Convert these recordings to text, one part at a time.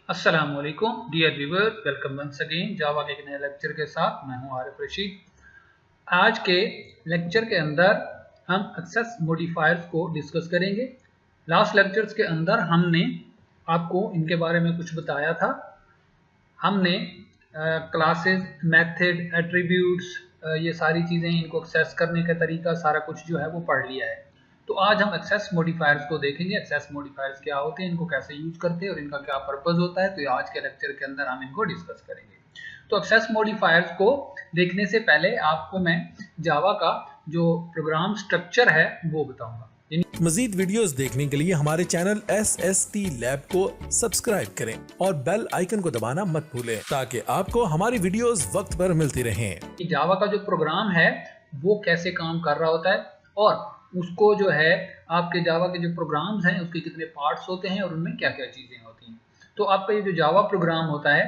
अस्सलामुअलैकुम dear viewer, welcome once again Java के एक नए लेक्चर के साथ। मैं हूं आरिफ रशीद। आज के लेक्चर के अंदर हम एक्सेस मॉडिफायर्स को डिस्कस करेंगे। लास्ट लेक्चर्स के अंदर हमने आपको इनके बारे में कुछ बताया था। हमने क्लासेस, मेथड, एट्रीब्यूट्स, ये सारी चीज़ें, इनको एक्सेस करने का तरीका, सारा कुछ जो है वो पढ़ लिया है। तो आज हम एक्सेस मॉडिफायर्स को देखेंगे। एक्सेस मॉडिफायर्स क्या होते हैं, इनको कैसे यूज़ करते हैं और इनका क्या पर्पस होता है। तो आज के लेक्चर के अंदर हम इनको डिस्कस करेंगे। तो एक्सेस मॉडिफायर्स को देखने से पहले आपको मैं जावा का जो प्रोग्राम स्ट्रक्चर है वो बताऊंगा। मजीद वीडियोस देखने के लिए हमारे चैनल SST लैब को सब्सक्राइब करें और बेल आइकन को दबाना मत भूलें ताकि आपको हमारी वीडियोस वक्त पर मिलती रहें। जावा का जो प्रोग्राम है वो कैसे काम कर रहा होता है और उसको जो है आपके जावा के जो प्रोग्राम्स हैं उसके कितने पार्ट्स होते हैं और उनमें क्या क्या चीज़ें होती हैं। तो आपका ये जो जावा प्रोग्राम होता है,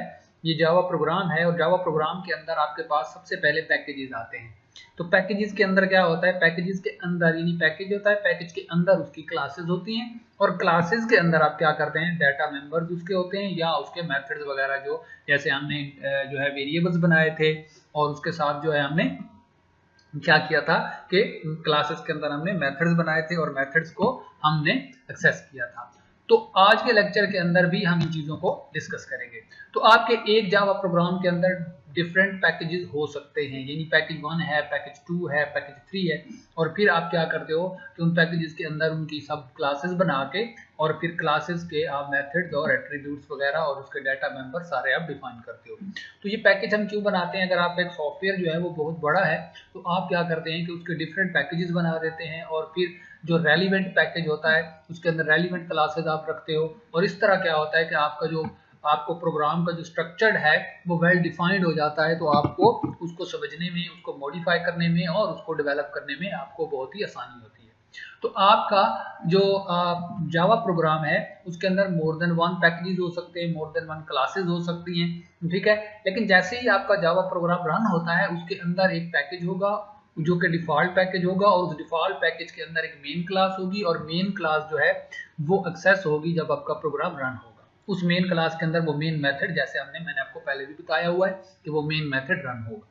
ये जावा प्रोग्राम है और जावा प्रोग्राम के अंदर आपके पास सबसे पहले पैकेजेस आते हैं। तो पैकेजेस के अंदर क्या होता है, पैकेजेस के अंदर यानी पैकेज होता है, पैकेज के अंदर उसकी क्लासेस होती हैं और क्लासेस के अंदर आप क्या करते हैं, डाटा मेंबर्स उसके होते हैं या उसके मेथड्स वगैरह, जो जैसे हमने जो है वेरिएबल्स बनाए थे और उसके साथ जो है हमने क्या किया था कि क्लासेस के अंदर हमने मेथड्स बनाए थे और मेथड्स को हमने एक्सेस किया था। तो आज के लेक्चर के अंदर भी हम इन चीज़ों को डिस्कस करेंगे। तो आपके एक जावा प्रोग्राम के अंदर डिफरेंट पैकेजेस हो सकते हैं, यानी पैकेज 1 है, पैकेज 2 है, पैकेज 3 है और फिर आप क्या करते हो कि उन पैकेजेस के अंदर उनकी सब क्लासेस बना के और फिर क्लासेस के आप मेथड्स और एट्रीब्यूट्स वगैरह और उसके डाटा मेंबर सारे आप डिफाइन करते हो। तो ये पैकेज हम क्यों बनाते हैं, अगर आपका एक सॉफ्टवेयर जो है वो बहुत बड़ा है तो आप क्या करते हैं कि उसके डिफरेंट पैकेजेस बना देते हैं और फिर जो रेलिवेंट पैकेज होता है उसके अंदर रेलिवेंट क्लासेस आप रखते हो और इस तरह क्या होता है कि आपका जो आपको प्रोग्राम का जो स्ट्रक्चर्ड है वो वेल डिफाइंड हो जाता है। तो आपको उसको समझने में, उसको मॉडिफाई करने में और उसको डेवलप करने में आपको बहुत ही आसानी होती है। तो आपका जो जावा प्रोग्राम है उसके अंदर मोर देन 1 पैकेजेस हो सकते हैं, मोर देन 1 क्लासेस हो सकती हैं, ठीक है। लेकिन जैसे ही आपका जावा प्रोग्राम रन होता है उसके अंदर एक पैकेज होगा जो कि डिफॉल्ट पैकेज होगा और उस डिफॉल्ट पैकेज के अंदर एक मेन क्लास होगी और मेन क्लास जो है वो एक्सेस होगी जब आपका प्रोग्राम रन होगा। उस मेन क्लास के अंदर वो मेन मेथड, जैसे मैंने आपको पहले भी बताया हुआ है कि वो मेन मेथड रन होगा।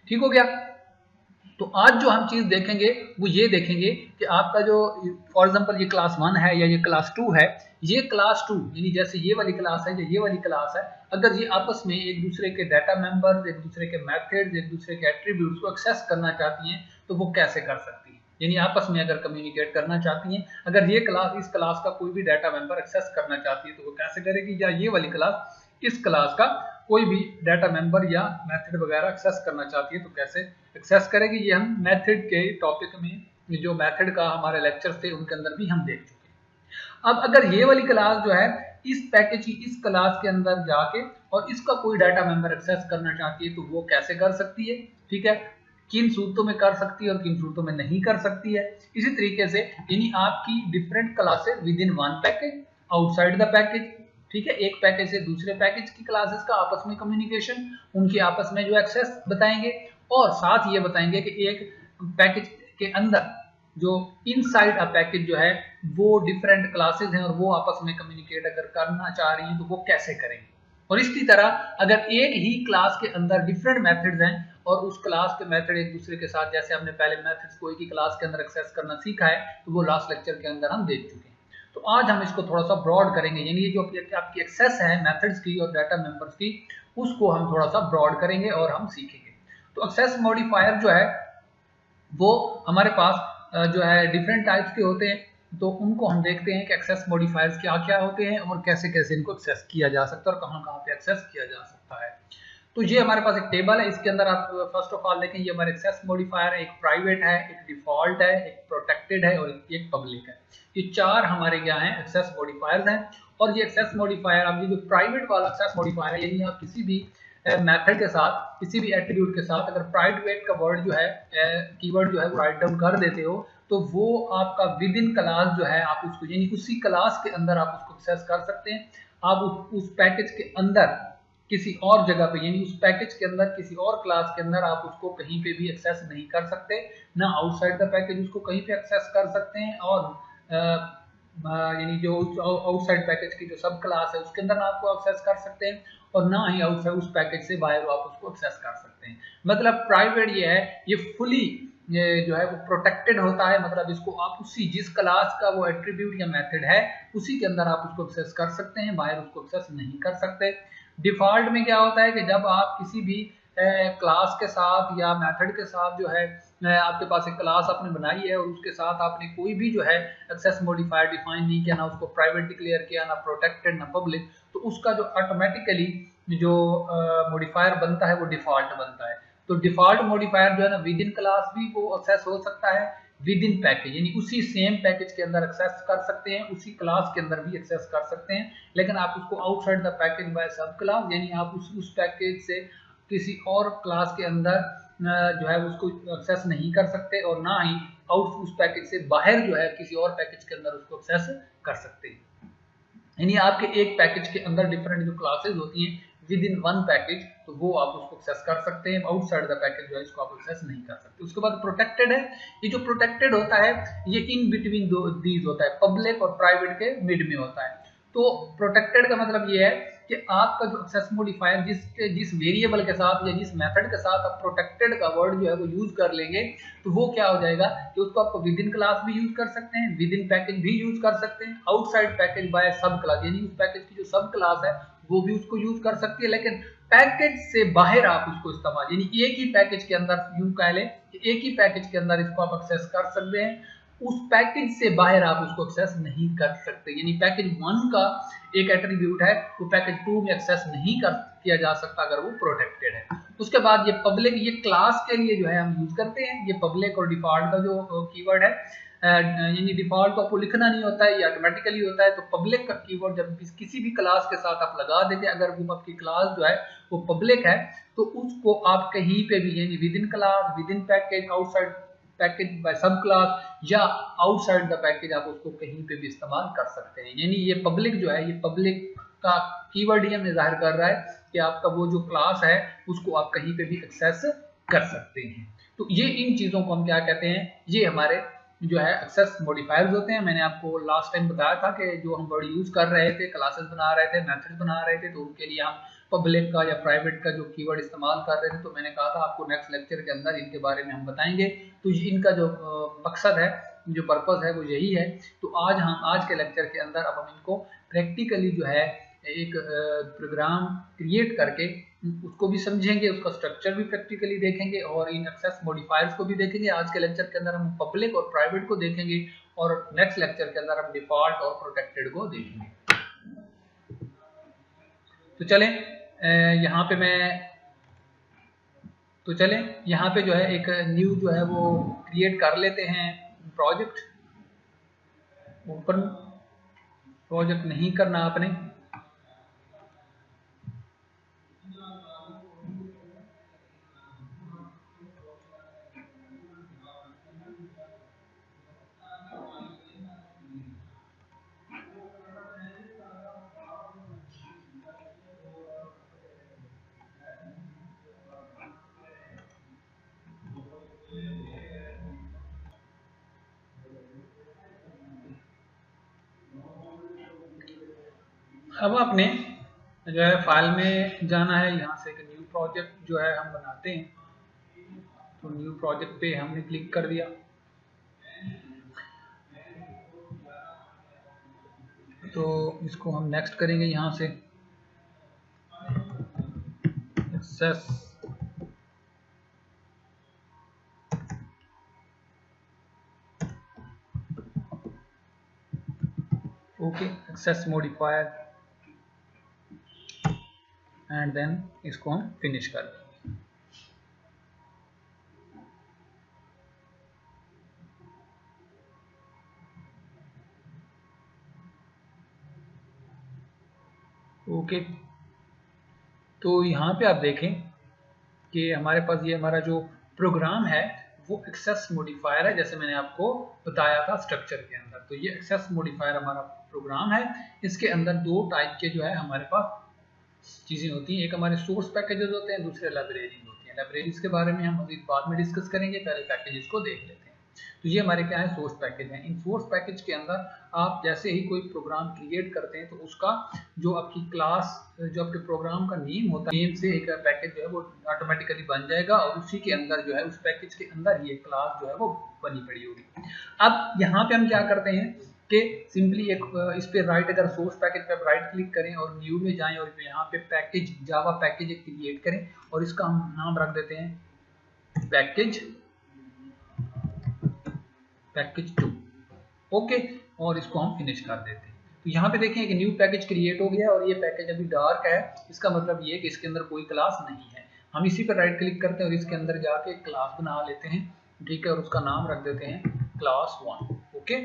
ठीक हो गया। तो आज जो हम चीज देखेंगे वो ये देखेंगे कि आपका जो फॉर एग्जांपल ये क्लास 1 है या ये क्लास 2 है, ये क्लास 2 यानी जैसे ये वाली क्लास है या ये वाली क्लास है, अगर ये आपस में एक दूसरे के डाटा मेंबर्स, एक दूसरे के मेथड्स, एक दूसरे के एट्रीब्यूट्स को एक्सेस करना चाहती हैं तो वो कैसे कर सकती हैं, यानी आपस में अगर कम्युनिकेट करना चाहती हैं, अगर ये क्लास इस क्लास का कोई भी डाटा मेंबर एक्सेस करना चाहती है तो वो कैसे करेगी, या ये वाली क्लास इस क्लास का कोई भी डाटा मेंबर या मेथड वगैरह एक्सेस करना चाहती है तो कैसे एक्सेस करेगी। ये हम मेथड के टॉपिक में जो मेथड का हमारे लेक्चर्स थे उनके अंदर भी हम देख चुके हैं। अब अगर ये वाली क्लास जो है इस पैकेज की इस क्लास के अंदर जाके और इसका कोई डाटा मेंबर एक्सेस करना चाहती है तो वो कैसे कर सकती है, ठीक है, किन सूरतों में कर सकती है और किन सूरतों में नहीं कर सकती है। इसी तरीके से यानी आपकी different classes with in one package, outside the package, ठीक है, एक पैकेज से दूसरे पैकेज की क्लासेस का आपस में कम्युनिकेशन, उनकी आपस में जो एक्सेस बताएंगे और साथ ये बताएंगे कि एक पैकेज के अंदर जो इनसाइड अ पैकेज जो है वो डिफरेंट क्लासेस हैं और वो आपस में कम्युनिकेट अगर करना चाह रही हैं तो वो कैसे करेंगे। और इसी तरह अगर एक ही क्लास के अंदर डिफरेंट मेथड्स हैं और उस क्लास के मेथड एक दूसरे के साथ, जैसे हमने पहले मेथड्स को एक ही क्लास के अंदर एक्सेस करना सीखा है तो वो लास्ट लेक्चर के अंदर हम देख चुके हैं। तो आज हम इसको थोड़ा सा ब्रॉड करेंगे, यानी ये जो आपकी एक्सेस है मेथड्स की और डाटा मेंबर्स की, उसको हम थोड़ा सा ब्रॉड करेंगे और हम सीखेंगे। तो एक्सेस मॉडिफायर जो है वो हमारे पास जो है डिफरेंट टाइप्स के होते हैं। तो उनको हम देखते हैं कि एक्सेस मॉडिफायर्स क्या क्या होते हैं और कैसे कैसे इनको एक्सेस किया जा सकता है और कहाँ कहाँ पे एक्सेस किया जा सकता है। तो ये हमारे पास एक टेबल है, इसके अंदर आप फर्स्ट ऑफ ऑल देखें, ये हमारे एक्सेस मॉडिफायर है, एक प्राइवेट है, एक डिफॉल्ट है, एक प्रोटेक्टेड है और एक पब्लिक है। ये चार हमारे क्या हैं, एक्सेस मॉडिफायर्स हैं। और ये एक्सेस मॉडिफायर, आप ये जो प्राइवेट वाला एक्सेस मॉडिफायर है, यानी आप किसी भी मेथड के साथ, किसी भी एट्रीब्यूट के साथ अगर प्राइवेट का वर्ड जो है, कीवर्ड जो है वो राइट डाउन कर देते हो तो वो आपका विद इन क्लास जो है आप उसको, यानी उसी क्लास के अंदर आप उसको एक्सेस कर सकते हैं। आप उस पैकेज के अंदर किसी और जगह पे, यानी उस पैकेज के अंदर किसी और क्लास के अंदर आप उसको कहीं पे भी एक्सेस नहीं कर सकते, ना आउटसाइड द पैकेज उसको कहीं पे एक्सेस कर सकते हैं और यानी जो आउटसाइड पैकेज की जो सब क्लास है उसके अंदर ना आपको एक्सेस कर सकते हैं, और ना ही आउटसाइड उस पैकेज से बाहर आप उसको एक्सेस कर सकते हैं। मतलब प्राइवेट ये है, ये फुली ये जो है वो प्रोटेक्टेड होता है, मतलब इसको आप उसी जिस क्लास का वो एट्रीब्यूट या मेथड है उसी के अंदर आप उसको एक्सेस कर सकते हैं, बाहर उसको एक्सेस नहीं कर सकते। डिफॉल्ट में क्या होता है कि जब आप किसी भी क्लास के साथ या मेथड के साथ जो है आपके पास एक क्लास आपने बनाई है और उसके साथ आपने कोई भी जो है एक्सेस मॉडिफायर डिफाइन नहीं किया, ना उसको प्राइवेट डिक्लेयर किया, ना प्रोटेक्टेड, ना पब्लिक, तो उसका जो ऑटोमेटिकली जो मॉडिफायर बनता है वो डिफॉल्ट बनता है। तो डिफॉल्ट मॉडिफायर जो है ना विद इन क्लास भी वो एक्सेस हो सकता है, विद इन पैकेज यानी उसी सेम पैकेज के अंदर एक्सेस कर सकते हैं, उसी क्लास के अंदर भी एक्सेस कर सकते हैं, लेकिन आप उसको आउटसाइड द पैकेज बाय सब क्लास यानी आप उस पैकेज से किसी और क्लास के अंदर जो है उसको एक्सेस नहीं कर सकते, और ना ही आउट उस पैकेज से बाहर जो है किसी और पैकेज के अंदर उसको एक्सेस कर सकते हैं। यानी आपके एक पैकेज के अंदर डिफरेंट जो क्लासेस होती हैं विद इन वन पैकेज, तो वो आप उसको एक्सेस कर सकते हैं, आउटसाइड द पैकेज जो है इसको आप एक्सेस नहीं कर सकते। उसके बाद प्रोटेक्टेड है, ये जो प्रोटेक्टेड होता है ये इन बिटवीन दीज होता है, पब्लिक और प्राइवेट के मिड में होता है। तो प्रोटेक्टेड का मतलब ये है कि आपका जो एक्सेस मॉडिफायर जिस वेरिएबल के साथ या जिस मेथड के साथ आप प्रोटेक्टेड का वर्ड जो है वो यूज कर लेंगे, तो वो क्या हो जाएगा कि उसको आप विद इन क्लास भी यूज कर सकते हैं, विद इन पैकेज भी यूज कर सकते हैं, आउटसाइड पैकेज बाय सब क्लास यानी उस पैकेज की जो सब क्लास है वो भी उसको यूज कर सकती है, लेकिन पैकेज से बाहर आप उसको इस्तेमाल यानी एक ही पैकेज के अंदर यूं कह लें कि एक ही पैकेज के अंदर इसको आप एक्सेस कर सकते हैं, उस पैकेज से बाहर आप उसको एक्सेस नहीं कर सकते। यानी पैकेज 1 का एक एट्रीब्यूट है वो पैकेज 2 में एक्सेस नहीं कर किया जा सकता अगर वो प्रोटेक्टेड है। उसके बाद ये पब्लिक, ये क्लास के लिए जो है हम यूज करते हैं, ये पब्लिक और डिफॉल्ट का जो कीवर्ड है, यानी डिफॉल्ट को आपको लिखना नहीं होता है, ये ऑटोमेटिकली होता है। तो पब्लिक का कीवर्ड जब किसी भी क्लास के साथ आप लगा देते हैं, अगर वो आपकी क्लास जो है वो पब्लिक है तो उसको आप कहीं पे भी यानी within class, within package, outside package by subclass या आउटसाइड द पैकेज आप उसको कहीं पे भी इस्तेमाल कर सकते हैं। यानी ये पब्लिक जो है ये पब्लिक का कीवर्ड ही हमें जाहिर कर रहा है कि आपका वो जो क्लास है उसको आप कहीं पे भी एक्सेस कर सकते हैं। तो ये इन चीजों को हम क्या कहते हैं, ये हमारे जो है एक्सेस मॉडिफायर्स होते हैं। मैंने आपको लास्ट टाइम बताया था कि जो हम वर्ड यूज कर रहे थे, क्लासेस बना रहे थे, मेथड बना रहे थे, तो उनके लिए हम पब्लिक का या प्राइवेट का जो कीवर्ड इस्तेमाल कर रहे थे, तो मैंने कहा था आपको नेक्स्ट लेक्चर के अंदर इनके बारे में हम बताएंगे। तो इनका जो मकसद है, जो पर्पस है वो यही है। तो आज के लेक्चर के अंदर अब हम इनको प्रैक्टिकली जो है एक प्रोग्राम क्रिएट करके उसको भी समझेंगे, उसका स्ट्रक्चर भी प्रैक्टिकली देखेंगे और इन एक्सेस मॉडिफायर्स को भी देखेंगे। आज के लेक्चर के अंदर हम पब्लिक और प्राइवेट को देखेंगे और नेक्स्ट लेक्चर के अंदर हम डिफॉल्ट और प्रोटेक्टेड को देखेंगे। तो चलें यहाँ पे जो है एक न्यू जो है वो क्रिएट कर लेते हैं प्रोजेक्ट। ओपन प्रोजेक्ट नहीं करना आपने, अब आपने जो है फाइल में जाना है, यहाँ से एक न्यू प्रोजेक्ट जो है हम बनाते हैं। तो न्यू प्रोजेक्ट पे हमने क्लिक कर दिया। तो इसको हम नेक्स्ट करेंगे यहाँ से access okay access modifier and then इसको हम फिनिश कर देंगे। ओके तो यहाँ पे आप देखें कि हमारे पास ये हमारा जो प्रोग्राम है वो एक्सेस मॉडिफायर है, जैसे मैंने आपको बताया था स्ट्रक्चर के अंदर। तो ये एक्सेस मॉडिफायर हमारा प्रोग्राम है। इसके अंदर दो टाइप के जो है हमारे पास चीजें होती हैं, एक हमारे सोर्स पैकेजेस होते हैं, दूसरे लाइब्रेरीज होती हैं। लाइब्रेरीज के बारे में हम अभी बाद में डिस्कस करेंगे, पहले पैकेजेस को देख लेते हैं। तो ये हमारे क्या है, सोर्स पैकेज है। इन सोर्स पैकेज के अंदर आप जैसे ही कोई प्रोग्राम क्रिएट करते हैं तो उसका जो आपकी क्लास, जो आपके प्रोग्राम का नेम होता है, नेम से एक पैकेज जो है वो ऑटोमेटिकली बन जाएगा और उसी के अंदर जो है, उस पैकेज के अंदर ये क्लास जो है वो बनी पड़ी होगी। अब यहाँ पे हम क्या करते हैं कि सिंपली एक इस पे राइट, अगर सोर्स पैकेज पे आप राइट क्लिक करें और न्यू में जाएं और यहाँ पे पैकेज, जावा पैकेज एक क्रिएट करें और इसका हम नाम रख देते हैं पैकेज 2। ओके, और इसको हम फिनिश कर देते हैं। तो यहाँ पे देखें कि न्यू पैकेज क्रिएट हो गया और ये पैकेज अभी डार्क है, इसका मतलब ये कि इसके अंदर कोई क्लास नहीं है। हम इसी पर राइट क्लिक करते हैं और इसके अंदर जाके क्लास बना लेते हैं, ठीक है, और उसका नाम रख देते हैं क्लास 1। ओके,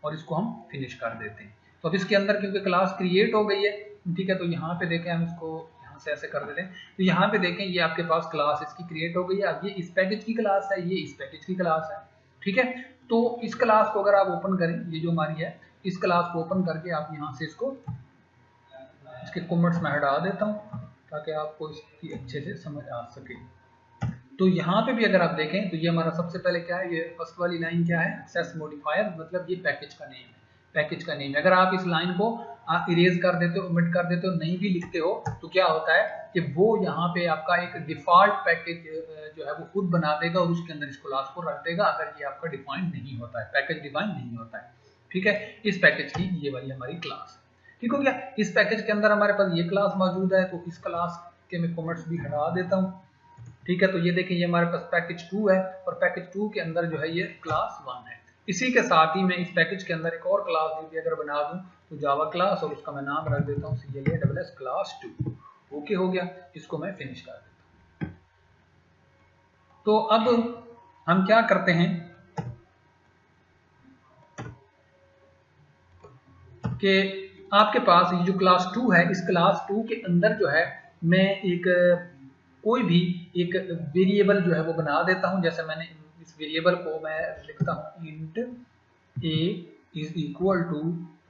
और इसको हम फिनिश कर देते हैं। तो अब इसके अंदर क्योंकि क्लास क्रिएट हो गई है, ठीक है, तो यहाँ पे देखें हम इसको यहाँ से ऐसे कर देते हैं। तो यहाँ पे देखें ये आपके पास क्लास इसकी क्रिएट हो गई है। अब ये इस पैकेज की क्लास है, ये इस पैकेज की क्लास है, ठीक है। तो इस क्लास को अगर आप ओपन करें, ये जो हमारी है, इस क्लास को ओपन करके आप यहाँ से इसको, इसके कमेंट्स में हटा देता हूँ ताकि आपको इसकी अच्छे से समझ आ सके। तो यहाँ पे भी अगर आप देखें तो ये हमारा सबसे पहले क्या है, ये फर्स्ट वाली लाइन क्या है, एक्सेस मॉडिफायर, मतलब ये पैकेज का नेम है, पैकेज का नेम है। अगर आप इस लाइन को इरेज कर देते हो, ओमिट कर देते हो, नहीं भी लिखते हो, तो क्या होता है कि वो यहाँ पे आपका एक डिफॉल्ट पैकेज जो है वो खुद बना देगा और उसके अंदर इस क्लास को रख देगा, अगर ये आपका डिफाइन नहीं होता है, पैकेज डिफाइन नहीं होता है, ठीक है। इस पैकेज की ये वाली हमारी क्लास, ठीक हो गया। इस पैकेज के अंदर हमारे पास ये क्लास मौजूद है, तो इस क्लास के मैं कमेंट्स भी हटा देता हूँ, ठीक है। तो ये देखिए, ये हमारे पास पैकेज 2 है और पैकेज 2 के अंदर जो है ये क्लास 1 है। इसी के साथ ही मैं इस पैकेज के अंदर एक और क्लास भी अगर बना दूं तो जावा क्लास, और उसका मैं नाम रख देता हूँ CLASS क्लास 2। ओके हो गया, इसको मैं फिनिश कर देता हूँ। तो अब हम क्या करते हैं कि आपके पास ये जो क्लास 2 है, इस क्लास 2 के अंदर जो है मैं एक कोई भी एक वेरिएबल जो है वो बना देता हूं। जैसे मैंने इस वेरिएबल को मैं लिखता हूं int a is equal to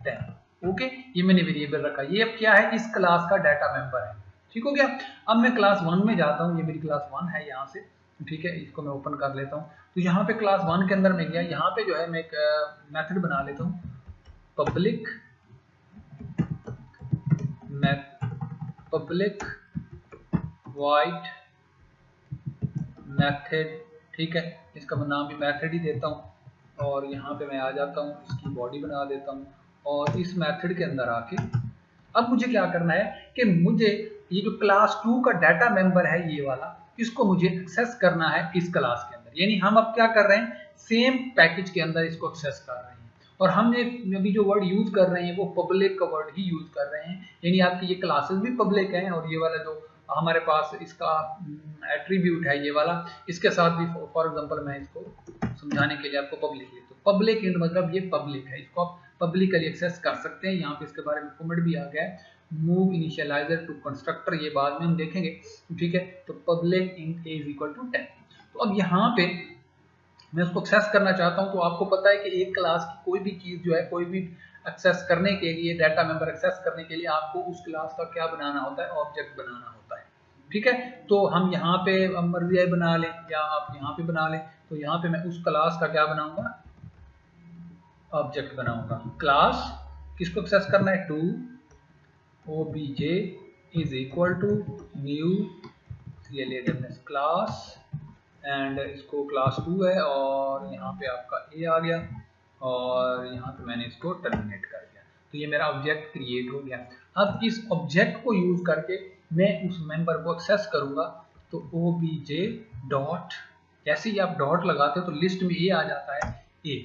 10। Okay, ये मैंने वेरिएबल रखा। ये अब क्या है, इस क्लास का डाटा मेंबर है, ठीक हो गया। अब मैं क्लास 1 में जाता हूं, ये मेरी क्लास 1 है यहाँ से, ठीक है, इसको मैं ओपन कर लेता हूं। तो यहाँ पे क्लास 1 के अंदर मैं गया, यहाँ पे जो है मैं एक मेथड बना लेता हूँ, पब्लिक void मेथड, ठीक है, इसका मैं नाम भी मेथड ही देता हूँ। और यहाँ पे मैं आ जाता हूँ, इसकी बॉडी बना देता हूँ और इस मेथड के अंदर आके अब मुझे क्या करना है कि मुझे ये जो क्लास 2 का डाटा मेंबर है ये वाला, इसको मुझे एक्सेस करना है इस क्लास के अंदर। यानी हम अब क्या कर रहे हैं, सेम पैकेज के अंदर इसको एक्सेस कर रहे हैं। और हमने अभी जो वर्ड यूज कर रहे हैं वो पब्लिक का वर्ड ही यूज कर रहे हैं, यानी आपकी ये क्लासेस भी पब्लिक हैं और ये वाला जो हमारे पास इसका एट्रीब्यूट है ये वाला, इसके साथ भी फॉर एग्जांपल मैं इसको समझाने के लिए आपको पब्लिक लिखता हूं। पब्लिक इंट मतलब ये पब्लिक है, इसको आप पब्लिकली एक्सेस कर सकते हैं। यहाँ पे इसके बारे में कमेंट भी आ गया है, मूव इनिशियलाइजर टू कंस्ट्रक्टर, ये बाद में हम देखेंगे, ठीक है। तो public int a is equal to 10। तो अब यहाँ पे मैं उसको एक्सेस करना चाहता हूँ। तो आपको पता है कि एक क्लास की कोई भी चीज जो है, कोई भी एक्सेस करने के लिए, डाटा मेंबर एक्सेस करने के लिए आपको उस क्लास का क्या बनाना होता है, ऑब्जेक्ट बनाना होता है, ठीक है। तो हम यहाँ पे मर्जी बना लें या आप यहाँ पे बना लें। तो यहाँ पे मैं उस क्लास का क्या बनाऊंगा, ऑब्जेक्ट बनाऊंगा। क्लास किसको एक्सेस करना है, two obj is equal to new CLASS class, and इसको क्लास 2 है और यहाँ पे आपका a आ गया और यहाँ पे मैंने इसको टर्मिनेट कर दिया। तो ये मेरा ऑब्जेक्ट क्रिएट हो गया। अब इस ऑब्जेक्ट को यूज करके मैं उस मेंबर को एक्सेस करूंगा। तो obj डॉट, जैसे ही आप डॉट लगाते हो तो लिस्ट में a आ जाता है a,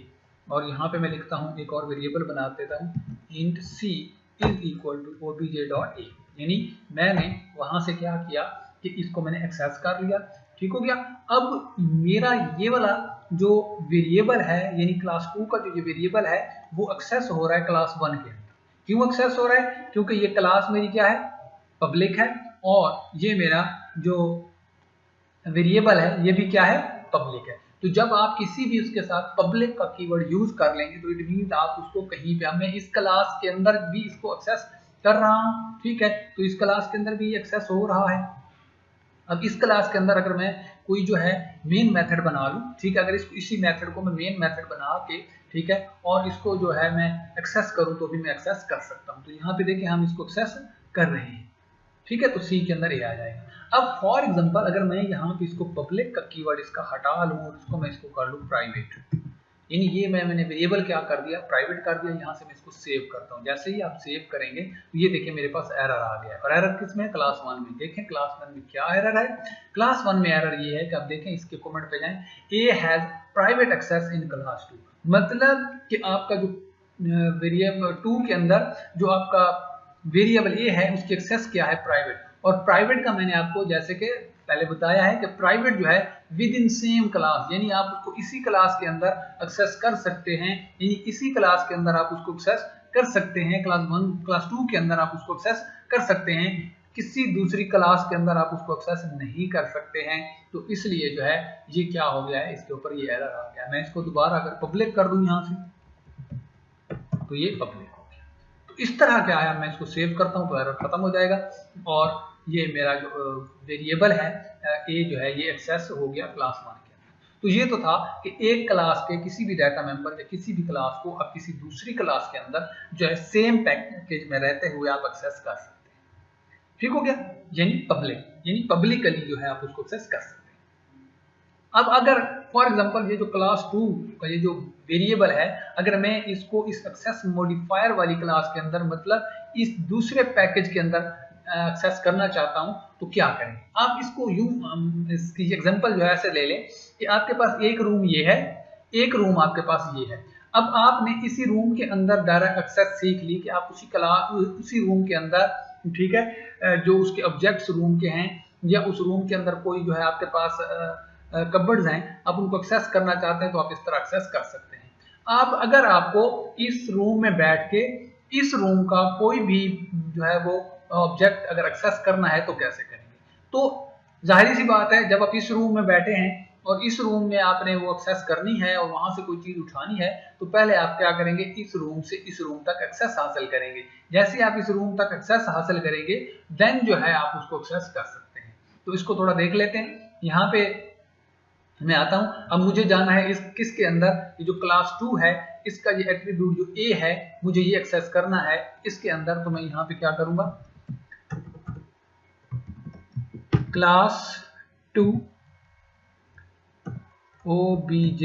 और यहाँ पे मैं लिखता हूँ, एक और वेरिएबल बना देता हूँ, int c is equal to obj dot a। यानी मैंने वहां से क्या किया कि इसको मैंने एक्सेस कर लिया, ठीक हो गया। अब मेरा ये वाला जो वेरिएबल है, यानी क्लास 2 का जो ये वेरिएबल है वो एक्सेस हो रहा है क्लास 1 के अंदर। क्यों एक्सेस हो रहा है, क्योंकि ये क्लास मेरी क्या है, पब्लिक है, और ये मेरा जो वेरिएबल है ये भी क्या है, पब्लिक है। तो जब आप किसी भी उसके साथ पब्लिक का कीवर्ड यूज कर लेंगे तो इट मींस आप उसको कहीं पे, मैं इस क्लास के अंदर भी इसको एक्सेस कर रहा हूं, ठीक है। तो इस क्लास के अंदर भी एक्सेस हो रहा है। अब इस क्लास के अंदर अगर मैं कोई जो है मेन मेथड बना लूँ, ठीक है। अगर इसको इसी मेथड को मैं मेन मेथड बना के, ठीक है, और इसको जो है मैं एक्सेस करूँ तो भी मैं एक्सेस कर सकता हूँ। तो यहाँ पे देखिए हम इसको एक्सेस कर रहे हैं, ठीक है। तो सी के अंदर ये आ जाएगा। अब फॉर एग्जांपल अगर मैं यहाँ पे इसको पब्लिक का कीवर्ड इसका हटा लूँ और इसको मैं इसको कर लूँ प्राइवेट, यानी ये मैंने वेरिएबल क्या कर दिया, प्राइवेट कर दिया। यहाँ से मैं इसको सेव करता हूँ। जैसे ही आप सेव करेंगे तो ये देखिए मेरे पास एरर आ गया। और एरर किसमें? क्लास 1 में। देखें क्लास 1 में क्या एरर है। क्लास 1 में एरर ये है कि आप देखें इसके कमेंट पे जाएं, a has private access in class 2, मतलब कि आपका जो वेरिएबल 2 के अंदर जो आपका वेरिएबल ए है उसकी एक्सेस क्या है? प्राइवेट। और प्राइवेट का मैंने आपको जैसे कि पहले बताया है कि प्राइवेट जो है विद इन सेम क्लास, यानी आप उसको इसी क्लास के अंदर एक्सेस कर सकते हैं, यानी इसी क्लास के अंदर आप उसको एक्सेस कर सकते हैं। क्लास 1 क्लास 2 के अंदर आप उसको एक्सेस कर सकते हैं, किसी दूसरी क्लास के अंदर आप उसको एक्सेस नहीं कर सकते हैं। तो इसलिए जो है ये क्या हो गया है, इसके ऊपर ये एरर आ गया। मैं इसको दोबारा अगर पब्लिक कर दूं यहाँ से तो ये पब्लिक हो गया। तो इस तरह क्या है, मैं इसको सेव करता हूँ तो एरर खत्म हो जाएगा और ये मेरा जो वेरिएबल है ए जो है ये एक्सेस हो गया क्लास 1 के अंदर। तो ये तो था कि एक क्लास के किसी भी डाटा मेंबर या किसी भी क्लास को आप किसी दूसरी क्लास के अंदर जो है सेम पैकेज में रहते हुए आप एक्सेस कर सकते हैं। ठीक हो गया, यानी पब्लिक, यानी पब्लिकली जो है आप उसको एक्सेस कर सकते हैं। अब अगर फॉर एग्जांपल ये जो क्लास 2 का ये जो वेरिएबल है, अगर मैं इसको इस एक्सेस मॉडिफायर वाली क्लास के अंदर मतलब इस दूसरे पैकेज के अंदर एक्सेस करना चाहता हूं तो क्या करें। आप इसको यूं इसकी एग्जांपल जो है ऐसे ले लें कि आपके पास एक रूम ये है, एक रूम आपके पास ये है। अब आपने इसी रूम के अंदर डायरेक्ट एक्सेस सीख ली कि आप उसी रूम के अंदर, ठीक है, जो उसके ऑब्जेक्ट्स रूम के हैं या उस रूम के अंदर कोई जो है आपके पास कबर्ड्स हैं, आप उनको एक्सेस करना चाहते हैं तो आप इस तरह एक्सेस कर सकते हैं। अब अगर आपको इस रूम में बैठ के इस रूम का कोई भी जो है वो ऑब्जेक्ट अगर एक्सेस करना है तो कैसे करेंगे। तो जाहिर सी बात है, जब आप इस रूम में बैठे हैं और इस रूम में आपने वो एक्सेस करनी है और वहां से कोई चीज उठानी है तो पहले आप क्या करेंगे, इस रूम से इस रूम तक एक्सेस हासिल करेंगे। जैसे आप इस रूम तक एक्सेस हासिल करेंगे देन जो है आप उसको एक्सेस कर सकते हैं। तो इसको थोड़ा देख लेते हैं। यहाँ पे मैं आता हूं, अब मुझे जाना है इस किसके अंदर, ये जो क्लास 2 है इसका ये एट्रीब्यूट जो ए है मुझे ये एक्सेस करना है इसके अंदर। तो मैं यहाँ पे क्या करूंगा, class 2 obj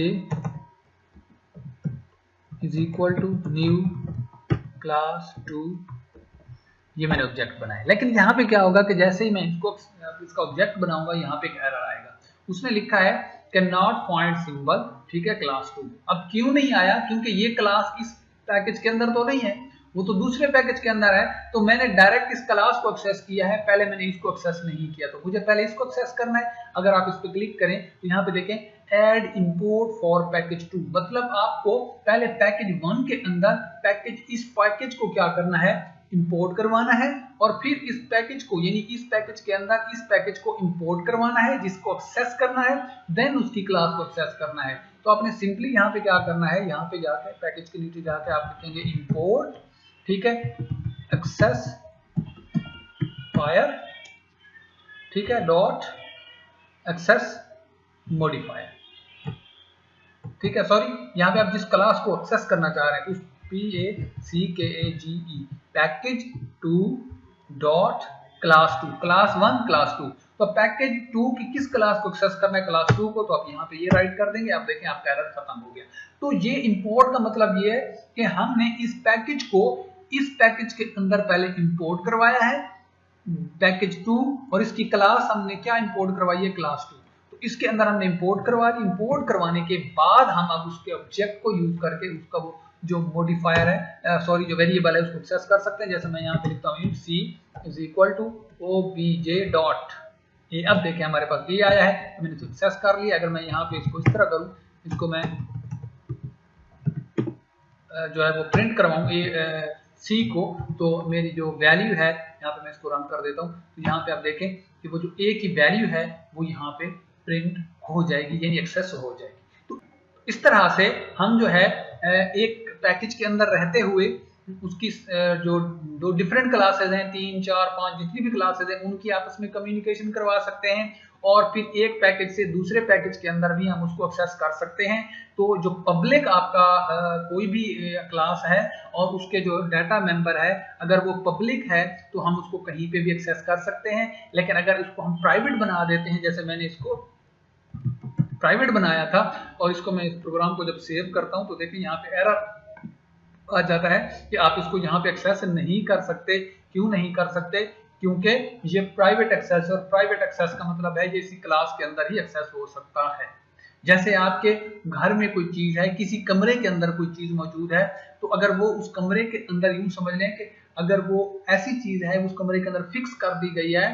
is equal to new class 2, ये मैंने ऑब्जेक्ट बनाया। लेकिन यहाँ पे क्या होगा कि जैसे ही मैं इसका ऑब्जेक्ट बनाऊंगा यहाँ पे एक एरर आएगा। उसने लिखा है कैन नॉट फाइंड सिंबल, ठीक है, क्लास 2। अब क्यों नहीं आया, क्योंकि ये क्लास इस पैकेज के अंदर तो नहीं है, वो तो दूसरे पैकेज के अंदर है। तो मैंने डायरेक्ट इस क्लास को एक्सेस किया है, पहले मैंने इसको एक्सेस नहीं किया, तो मुझे पहले इसको एक्सेस करना है। अगर आप इस पर क्लिक करें तो यहाँ पे देखें एड इंपोर्ट फॉर पैकेज 2, मतलब आपको पहले पैकेज 1 के अंदर इस पैकेज को क्या करना है, इंपोर्ट करवाना है और फिर इस पैकेज को, यानी इस पैकेज के अंदर इस पैकेज को इंपोर्ट करवाना है जिसको एक्सेस करना है, देन उसकी क्लास को एक्सेस करना है। तो आपने सिंपली यहाँ पे क्या करना है, यहाँ पे जाके पैकेज के नीचे जाके आप लिखेंगे इंपोर्ट, ठीक है, एक्सेस फायर, ठीक है, डॉट एक्सेस मॉडिफायर, ठीक है। सॉरी, यहाँ पे आप जिस क्लास को एक्सेस करना चाह रहे हैं उस PACKAGE package 2 dot class 2, class 1 class 2। तो पैकेज 2 की किस क्लास को एक्सेस करना है, क्लास 2 को। तो आप यहाँ पे ये राइट कर देंगे, आप देखें आपका एरर खत्म हो गया। तो ये इंपोर्ट का मतलब ये है कि हमने इस पैकेज को इस पैकेज के अंदर पहले इंपोर्ट करवाया है पैकेज 2 और इसकी क्लास हमने क्या इंपोर्ट करवाई है, क्लास 2। तो इसके अंदर हमने इंपोर्ट करवा ली। इंपोर्ट करवाने के बाद हम अब उसके ऑब्जेक्ट को यूज करके उसका वो जो मॉडिफायर है, सॉरी जो वेरिएबल है उसको एक्सेस कर सकते हैं। जैसे मैं यहाँ पे लिखता हूँ C is equal to obj dot A. अब देखें हमारे पास ये आया है, तो मैंने इसको एक्सेस कर लिया। अगर मैं यहाँ पे इसको इस तरह करूँ, इसको मैं जो है वो प्रिंट करवाऊँ सी को, तो मेरी जो वैल्यू है यहाँ पे मैं इसको रन कर देता हूँ। तो यहाँ पे आप देखें कि वो जो ए की वैल्यू है वो यहाँ पे प्रिंट हो जाएगी, यानी एक्सेस हो जाएगी। तो इस तरह से हम जो है एक पैकेज के अंदर रहते हुए उसकी जो दो डिफरेंट क्लासेज हैं, 3, 4, 5 जितनी भी क्लासेज हैं उनकी आपस में कम्युनिकेशन करवा सकते हैं और फिर एक पैकेज से दूसरे पैकेज के अंदर भी हम उसको एक्सेस कर सकते हैं। तो जो पब्लिक आपका कोई भी क्लास है और उसके जो डाटा मेंबर है अगर वो पब्लिक है तो हम उसको कहीं पे भी एक्सेस कर सकते हैं। लेकिन अगर इसको हम प्राइवेट बना देते हैं, जैसे मैंने इसको प्राइवेट बनाया था और इसको मैं इस प्रोग्राम को जब सेव करता हूं तो देखिए यहाँ पे एरर आ जाता है कि आप इसको यहाँ पे एक्सेस नहीं कर सकते। क्यों नहीं कर सकते? क्योंकि ये प्राइवेट एक्सेस, और प्राइवेट एक्सेस का मतलब है ये इसी क्लास के अंदर ही एक्सेस हो सकता है। जैसे आपके घर में कोई चीज है, किसी कमरे के अंदर कोई चीज मौजूद है, तो अगर वो उस कमरे के अंदर, यूं समझ लें कि अगर वो ऐसी चीज है उस कमरे के अंदर फिक्स कर दी गई है,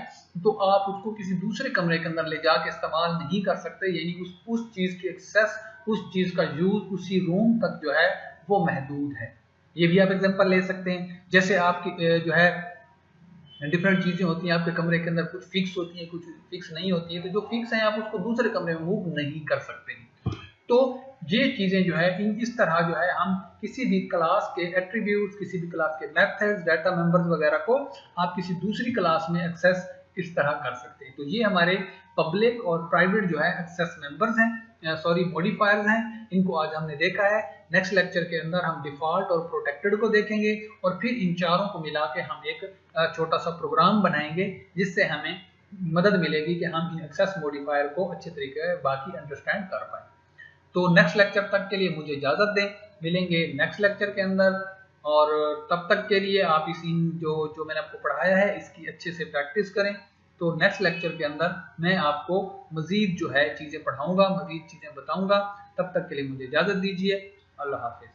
तो आप उसको किसी दूसरे कमरे के अंदर ले जाके इस्तेमाल नहीं कर सकते। यानी उस चीज की एक्सेस, उस चीज का यूज उसी रूम तक जो है वो महदूद है। ये भी आप एग्जांपल ले सकते हैं। जैसे आपकी जो है डिफरेंट चीजें होती हैं आपके कमरे के अंदर, कुछ फिक्स होती हैं, कुछ फिक्स नहीं होती है। तो जो फिक्स है आप उसको दूसरे कमरे में मूव नहीं कर सकते हैं। तो ये चीजें जो है इस तरह जो है हम किसी भी क्लास के एट्रीब्यूट्स, किसी भी क्लास के मेथड्स, डाटा मेंबर्स वगैरह को आप किसी दूसरी क्लास में एक्सेस इस तरह कर सकते हैं। तो ये हमारे पब्लिक और प्राइवेट जो है एक्सेस मेंबर्स हैं, सॉरी मॉडिफायर्स हैं। इनको आज हमने देखा है। नेक्स्ट लेक्चर के अंदर हम डिफॉल्ट और प्रोटेक्टेड को देखेंगे और फिर इन चारों को मिला के हम एक छोटा सा प्रोग्राम बनाएंगे जिससे हमें मदद मिलेगी कि हम इन एक्सेस मॉडिफायर को अच्छे तरीके से बाकी अंडरस्टैंड कर पाए। तो नेक्स्ट लेक्चर तक के लिए मुझे इजाजत दें, मिलेंगे नेक्स्ट लेक्चर के अंदर। और तब तक के लिए आप इसी जो मैंने आपको पढ़ाया है इसकी अच्छे से प्रैक्टिस करें। तो नेक्स्ट लेक्चर के अंदर मैं आपको मजीद जो है चीजें पढ़ाऊंगा, मजीद चीजें बताऊंगा। तब तक के लिए मुझे इजाजत दीजिए। अल्लाह हाफिज।